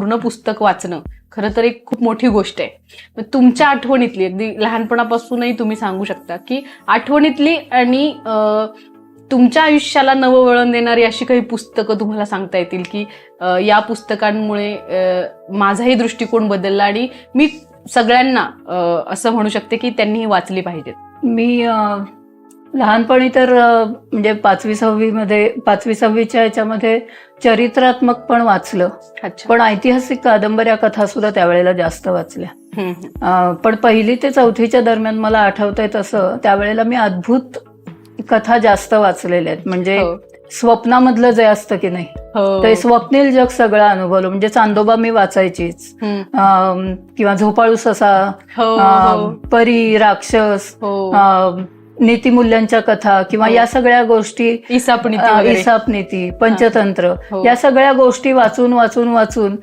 पूर्ण पुस्तक वाचणं खरं तर एक खूप मोठी गोष्ट आहे. मग तुमच्या आठवणीतली अगदी लहानपणापासूनही तुम्ही सांगू शकता की आठवणीतली आणि तुमच्या आयुष्याला नवं वळण देणारी अशी काही पुस्तकं तुम्हाला सांगता येतील की या पुस्तकांमुळे माझाही दृष्टिकोन बदलला आणि मी सगळ्यांना असं म्हणू शकते की त्यांनी वाचली पाहिजेत. मी लहानपणी तर म्हणजे 5वी-6वीच्या ह्याच्यामध्ये चरित्रात्मक पण वाचलं, पण ऐतिहासिक कादंबऱ्या कथा सुद्धा त्यावेळेला जास्त वाचल्या. पण 1ली ते 4थीच्या दरम्यान मला आठवतंय तसं त्यावेळेला मी अद्भुत कथा जास्त वाचलेल्या आहेत. म्हणजे स्वप्नामधलं जे असतं की नाही ते स्वप्नील जग सगळं अनुभवलं. म्हणजे चांदोबा मी वाचायचीच, किंवा झोपाळू ससा, परी, राक्षस, नीतिमूल्यांच्या कथा किंवा या सगळ्या गोष्टी, इसाप नीती, पंचतंत्र, या सगळ्या गोष्टी वाचून वाचून वाचून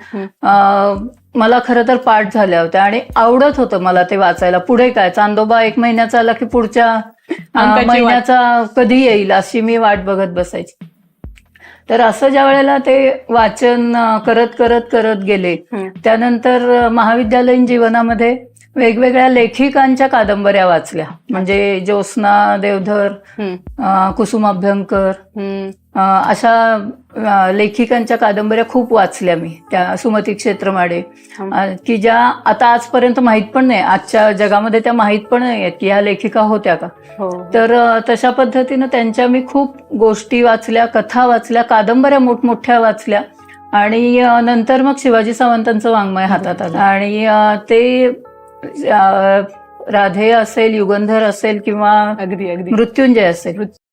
मला खरं तर पाठ झाल्या होत्या आणि आवडत होतं मला ते वाचायला. पुढे काय, चांदोबा 1 महिन्याचा आला की पुढच्या महिन्याचा कधी येईल अशी मी वाट बघत बसायची. तर असं ज्या वेळेला ते वाचन करत करत करत गेले, त्यानंतर महाविद्यालयीन जीवनामध्ये वेगवेगळ्या लेखिकांच्या कादंबऱ्या वाचल्या. म्हणजे ज्योत्स्ना देवधर, कुसुम अभ्यंकर, अशा लेखिकांच्या कादंबऱ्या खूप वाचल्या मी. त्या सुमती क्षेत्रमाडे, की ज्या आता आजपर्यंत माहीत पण नाही, आजच्या जगामध्ये त्या माहीत पण नाही आहेत की ह्या लेखिका होत्या का. तर तशा पद्धतीनं त्यांच्या मी खूप गोष्टी वाचल्या, कथा वाचल्या, कादंबऱ्या मोठमोठ्या वाचल्या. आणि नंतर मग शिवाजी सावंतांचं वाङ्मय हातात आलं आणि ते राधे असेल, युगंधर असेल किंवा मृत्युंजय असेल,